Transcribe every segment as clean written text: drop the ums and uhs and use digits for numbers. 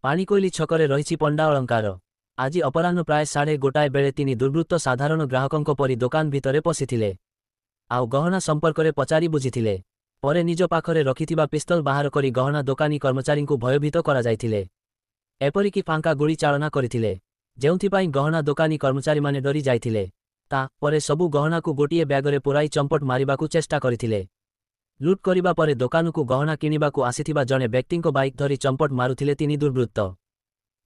ପାଣିକୋଇଲି ଛକରେ ରହିଛି ପଣ୍ଡା ଅଳଙ୍କାର। ଆଜି ଅପରାହ୍ନ ପ୍ରାୟ 1:30 ବେଳେ ତିନି ଦୁର୍ବୃତ୍ତ ସାଧାରଣ ଗ୍ରାହକଙ୍କ ପରି ଦୋକାନ ଭିତରେ ପଶିଥିଲେ। ଆଉ ଗହଣା ସମ୍ପର୍କରେ ପଚାରି ବୁଝିଥିଲେ। ପରେ ନିଜ ପାଖରେ ରଖିଥିବା ପିସ୍ତଲ ବାହାର କରି ଗହଣା ଦୋକାନୀ କର୍ମଚାରୀଙ୍କୁ ଭୟଭୀତ କରାଯାଇଥିଲେ। ଏପରିକି ଫାଙ୍କା ଗୁଳି ଚାଳନା କରିଥିଲେ, ଯେଉଁଥିପାଇଁ ଗହଣା ଦୋକାନୀ କର୍ମଚାରୀମାନେ ଡରି ଯାଇଥିଲେ। ତା ପରେ ସବୁ ଗହଣାକୁ ଗୋଟିଏ ବ୍ୟାଗରେ ପୁରାଇ ଚମ୍ପଟ ମାରିବାକୁ ଚେଷ୍ଟା କରିଥିଲେ। ଲୁଟ୍ କରିବା ପରେ ଦୋକାନକୁ ଗହଣା କିଣିବାକୁ ଆସିଥିବା ଜଣେ ବ୍ୟକ୍ତିଙ୍କ ବାଇକ୍ ଧରି ଚମ୍ପଟ ମାରୁଥିଲେ ତିନି ଦୁର୍ବୃତ୍ତ।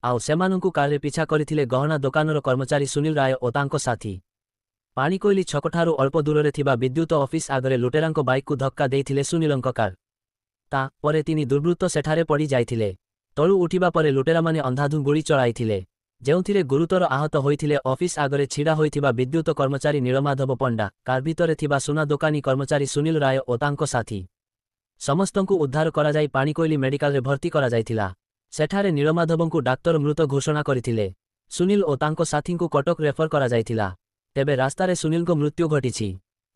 ଆଉ ସେମାନଙ୍କୁ କାରରେ ପିଛା କରିଥିଲେ ଗହଣା ଦୋକାନର କର୍ମଚାରୀ ସୁନୀଲ ରାୟ ଓ ତାଙ୍କ ସାଥୀ। ପାଣିକୋଇଲି ଛକଠାରୁ ଅଳ୍ପ ଦୂରରେ ଥିବା ବିଦ୍ୟୁତ ଅଫିସ୍ ଆଗରେ ଲୁଟେରାଙ୍କ ବାଇକ୍କୁ ଧକ୍କା ଦେଇଥିଲେ ସୁନୀଲଙ୍କ କାର୍। ତା ପରେ ତିନି ଦୁର୍ବୃତ୍ତ ସେଠାରେ ପଡ଼ି ଯାଇଥିଲେ। ତଳୁ ଉଠିବା ପରେ ଲୁଟେରାମାନେ ଅନ୍ଧାଧୁଁ ଗୁଳି ଚଳାଇଥିଲେ, ଯେଉଁଥିରେ ଗୁରୁତର ଆହତ ହୋଇଥିଲେ ଅଫିସ୍ ଆଗରେ ଛିଡ଼ା ହୋଇଥିବା ବିଦ୍ୟୁତ କର୍ମଚାରୀ ନୀଳମାଧବ ପଣ୍ଡା, କାର୍ ଭିତରେ ଥିବା ସୁନା ଦୋକାନୀ କର୍ମଚାରୀ ସୁନୀଲ ରାୟ ଓ ତାଙ୍କ ସାଥୀ। ସମସ୍ତଙ୍କୁ ଉଦ୍ଧାର କରାଯାଇ ପାଣିକୋଇଲି ମେଡିକାଲରେ ଭର୍ତ୍ତି କରାଯାଇଥିଲା। ସେଠାରେ ନୀଳମାଧବଙ୍କୁ ଡାକ୍ତର ମୃତ ଘୋଷଣା କରିଥିଲେ। ସୁନୀଲ ଓ ତାଙ୍କ ସାଥୀଙ୍କୁ କଟକ ରେଫର କରାଯାଇଥିଲା। ତେବେ ରାସ୍ତାରେ ସୁନୀଲଙ୍କ ମୃତ୍ୟୁ ଘଟିଛି।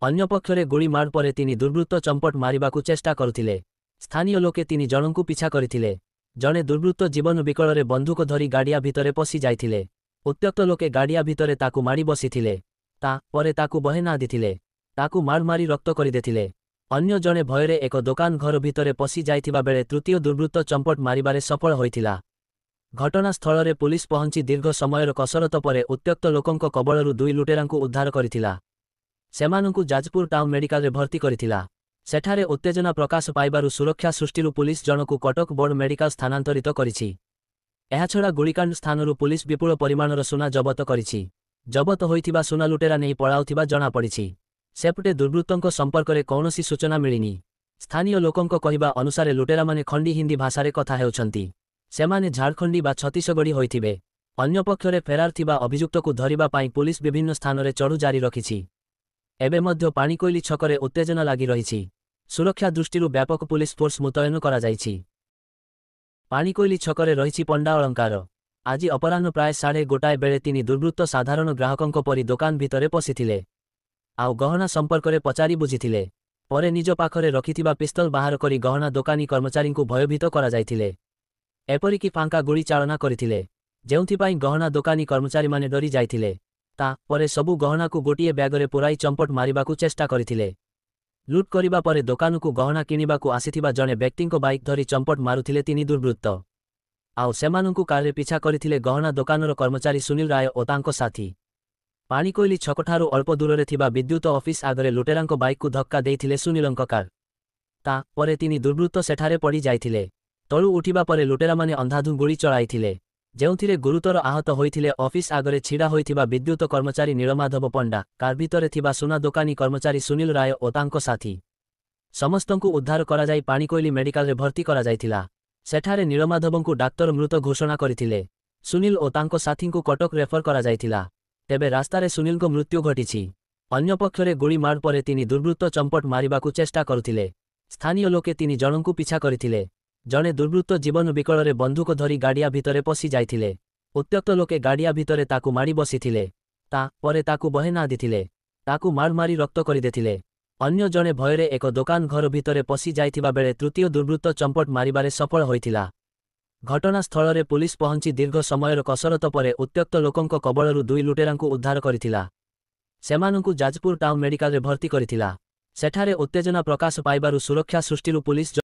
ଅନ୍ୟପକ୍ଷରେ ଗୁଳି ମାଡ଼ ପରେ ତିନି ଦୁର୍ବୃତ୍ତ ଚମ୍ପଟ ମାରିବାକୁ ଚେଷ୍ଟା କରୁଥିଲେ। ସ୍ଥାନୀୟ ଲୋକେ ତିନି ଜଣଙ୍କୁ ପିଛା କରିଥିଲେ। ଜଣେ ଦୁର୍ବୃତ୍ତ ଜୀବନ ବିକଳରେ ବନ୍ଧୁକ ଧରି ଗାଡ଼ିଆ ଭିତରେ ପଶି ଯାଇଥିଲେ। ଉତ୍ତ୍ୟକ୍ତ ଲୋକେ ଗାଡ଼ିଆ ଭିତରେ ତାକୁ ମାଡ଼ି ବସିଥିଲେ। ତା ପରେ ତାକୁ ବହେ ନାଦିଥିଲେ। ତାକୁ ମାଡ଼ ମାରି ରକ୍ତ କରିଦେଇଥିଲେ। ଅନ୍ୟ ଜଣେ ଭୟରେ ଏକ ଦୋକାନ ଘର ଭିତରେ ପଶି ଯାଇଥିବା ବେଳେ ତୃତୀୟ ଦୁର୍ବୃତ୍ତ ଚମ୍ପଟ ମାରିବାରେ ସଫଳ ହୋଇଥିଲା। ଘଟଣାସ୍ଥଳରେ ପୁଲିସ ପହଞ୍ଚି ଦୀର୍ଘ ସମୟର କସରତ ପରେ ଉତ୍ତ୍ୟକ୍ତ ଲୋକଙ୍କ କବଳରୁ ଦୁଇ ଲୁଟେରାଙ୍କୁ ଉଦ୍ଧାର କରିଥିଲା। ସେମାନଙ୍କୁ ଯାଜପୁର ଟାଉନ୍ ମେଡିକାଲରେ ଭର୍ତ୍ତି କରିଥିଲା। ସେଠାରେ ଉତ୍ତେଜନା ପ୍ରକାଶ ପାଇବାରୁ ସୁରକ୍ଷା ସୃଷ୍ଟିରୁ ପୁଲିସ ଜଣକୁ କଟକ ବଡ଼ ମେଡିକାଲ ସ୍ଥାନାନ୍ତରିତ କରିଛି। ଏହାଛଡ଼ା ଗୁଳିକାଣ୍ଡ ସ୍ଥାନରୁ ପୁଲିସ ବିପୁଳ ପରିମାଣର ସୁନା ଜବତ କରିଛି। ଜବତ ହୋଇଥିବା ସୁନା ଲୁଟେରା ନେଇ ପଳାଉଥିବା ଜଣାପଡ଼ିଛି। ସେପଟେ ଦୁର୍ବୃତ୍ତଙ୍କ ସମ୍ପର୍କରେ କୌଣସି ସୂଚନା ମିଳିନି। ସ୍ଥାନୀୟ ଲୋକଙ୍କ କହିବା ଅନୁସାରେ ଲୁଟେରାମାନେ ଖଣ୍ଡି ହିନ୍ଦୀ ଭାଷାରେ କଥା ହେଉଛନ୍ତି। ସେମାନେ ଝାଡ଼ଖଣ୍ଡୀ ବା ଛତିଶଗଡ଼ି ହୋଇଥିବେ। ଅନ୍ୟପକ୍ଷରେ ଫେରାର ଥିବା ଅଭିଯୁକ୍ତକୁ ଧରିବା ପାଇଁ ପୁଲିସ ବିଭିନ୍ନ ସ୍ଥାନରେ ଚଢ଼ଉ ଜାରି ରଖିଛି। ଏବେ ମଧ୍ୟ ପାଣିକୋଇଲି ଛକରେ ଉତ୍ତେଜନା ଲାଗି ରହିଛି। ସୁରକ୍ଷା ଦୃଷ୍ଟିରୁ ବ୍ୟାପକ ପୁଲିସ ଫୋର୍ସ ମୁତୟନ କରାଯାଇଛି। ପାଣିକୋଇଲି ଛକରେ ରହିଛି ପଣ୍ଡା ଅଳଙ୍କାର। ଆଜି ଅପରାହ୍ନ ପ୍ରାୟ 1:30 ବେଳେ ତିନି ଦୁର୍ବୃତ୍ତ ସାଧାରଣ ଗ୍ରାହକଙ୍କ ପରି ଦୋକାନ ଭିତରେ ପଶିଥିଲେ। ଆଉ ଗହଣା ସମ୍ପର୍କରେ ପଚାରି ବୁଝିଥିଲେ। ପରେ ନିଜ ପାଖରେ ରଖିଥିବା ପିସ୍ତଲ ବାହାର କରି ଗହଣା ଦୋକାନୀ କର୍ମଚାରୀଙ୍କୁ ଭୟଭୀତ କରାଯାଇଥିଲେ। ଏପରିକି ଫାଙ୍କା ଗୁଳି ଚାଳନା କରିଥିଲେ, ଯେଉଁଥିପାଇଁ ଗହଣା ଦୋକାନୀ କର୍ମଚାରୀମାନେ ଡରି ଯାଇଥିଲେ। ତା ପରେ ସବୁ ଗହଣାକୁ ଗୋଟିଏ ବ୍ୟାଗରେ ପୁରାଇ ଚମ୍ପଟ ମାରିବାକୁ ଚେଷ୍ଟା କରିଥିଲେ। ଲୁଟ୍ କରିବା ପରେ ଦୋକାନକୁ ଗହଣା କିଣିବାକୁ ଆସିଥିବା ଜଣେ ବ୍ୟକ୍ତିଙ୍କ ବାଇକ୍ ଧରି ଚମ୍ପଟ ମାରୁଥିଲେ ତିନି ଦୁର୍ବୃତ୍ତ। ଆଉ ସେମାନଙ୍କୁ କାରରେ ପିଛା କରିଥିଲେ ଗହଣା ଦୋକାନର କର୍ମଚାରୀ ସୁନୀଲ ରାୟ ଓ ତାଙ୍କ ସାଥୀ। ପାଣିକୋଇଲି ଛକଠାରୁ ଅଳ୍ପ ଦୂରରେ ଥିବା ବିଦ୍ୟୁତ ଅଫିସ୍ ଆଗରେ ଲୁଟେରାଙ୍କ ବାଇକ୍କୁ ଧକ୍କା ଦେଇଥିଲେ ସୁନୀଲଙ୍କ କାର୍। ତା ପରେ ତିନି ଦୁର୍ବୃତ୍ତ ସେଠାରେ ପଡ଼ି ଯାଇଥିଲେ। ତଳୁ ଉଠିବା ପରେ ଲୁଟେରାମାନେ ଅନ୍ଧାଧୁଁ ଗୁଳି ଚଳାଇଥିଲେ, ଯେଉଁଥିରେ ଗୁରୁତର ଆହତ ହୋଇଥିଲେ ଅଫିସ୍ ଆଗରେ ଛିଡ଼ା ହୋଇଥିବା ବିଦ୍ୟୁତ କର୍ମଚାରୀ ନୀଳମାଧବ ପଣ୍ଡା, କାର୍ ଭିତରେ ଥିବା ସୁନା ଦୋକାନୀ କର୍ମଚାରୀ ସୁନୀଲ ରାୟ ଓ ତାଙ୍କ ସାଥୀ। ସମସ୍ତଙ୍କୁ ଉଦ୍ଧାର କରାଯାଇ ପାଣିକୋଇଲି ମେଡିକାଲରେ ଭର୍ତ୍ତି କରାଯାଇଥିଲା। ସେଠାରେ ନୀଳମାଧବଙ୍କୁ ଡାକ୍ତର ମୃତ ଘୋଷଣା କରିଥିଲେ। ସୁନୀଲ ଓ ତାଙ୍କ ସାଥୀଙ୍କୁ କଟକ ରେଫର କରାଯାଇଥିଲା। ତେବେ ରାସ୍ତାରେ ସୁନୀଲଙ୍କ ମୃତ୍ୟୁ ଘଟିଛି। ଅନ୍ୟପକ୍ଷରେ ଗୁଳି ମାଡ଼ ପରେ ତିନି ଦୁର୍ବୃତ୍ତ ଚମ୍ପଟ ମାରିବାକୁ ଚେଷ୍ଟା କରୁଥିଲେ। ସ୍ଥାନୀୟ ଲୋକେ ତିନି ଜଣଙ୍କୁ ପିଛା କରିଥିଲେ। ଜଣେ ଦୁର୍ବୃତ୍ତ ଜୀବନ ବିକଳରେ ବନ୍ଧୁକ ଧରି ଗାଡ଼ିଆ ଭିତରେ ପଶି ଯାଇଥିଲେ। ଉତ୍ତ୍ୟକ୍ତ ଲୋକେ ଗାଡ଼ିଆ ଭିତରେ ତାକୁ ମାଡ଼ି ବସିଥିଲେ। ତା ପରେ ତାକୁ ବହେ ନାଦିଥିଲେ। ତାକୁ ମାଡ଼ ମାରି ରକ୍ତ କରିଦେଇଥିଲେ। ଅନ୍ୟ ଜଣେ ଭୟରେ ଏକ ଦୋକାନ ଘର ଭିତରେ ପଶି ଯାଇଥିବା ବେଳେ ତୃତୀୟ ଦୁର୍ବୃତ୍ତ ଚମ୍ପଟ ମାରିବାରେ ସଫଳ ହୋଇଥିଲା। ଘଟଣାସ୍ଥଳରେ ପୁଲିସ ପହଞ୍ଚି ଦୀର୍ଘ ସମୟର କସରତ ପରେ ଉତ୍ତ୍ୟକ୍ତ ଲୋକଙ୍କ କବଳରୁ ଦୁଇ ଲୁଟେରାଙ୍କୁ ଉଦ୍ଧାର କରିଥିଲା। ସେମାନଙ୍କୁ ଯାଜପୁର ଟାଉନ୍ ମେଡିକାଲରେ ଭର୍ତ୍ତି କରିଥିଲା। ସେଠାରେ ଉତ୍ତେଜନା ପ୍ରକାଶ ପାଇବାରୁ ସୁରକ୍ଷା ସୃଷ୍ଟିରୁ ପୁଲିସ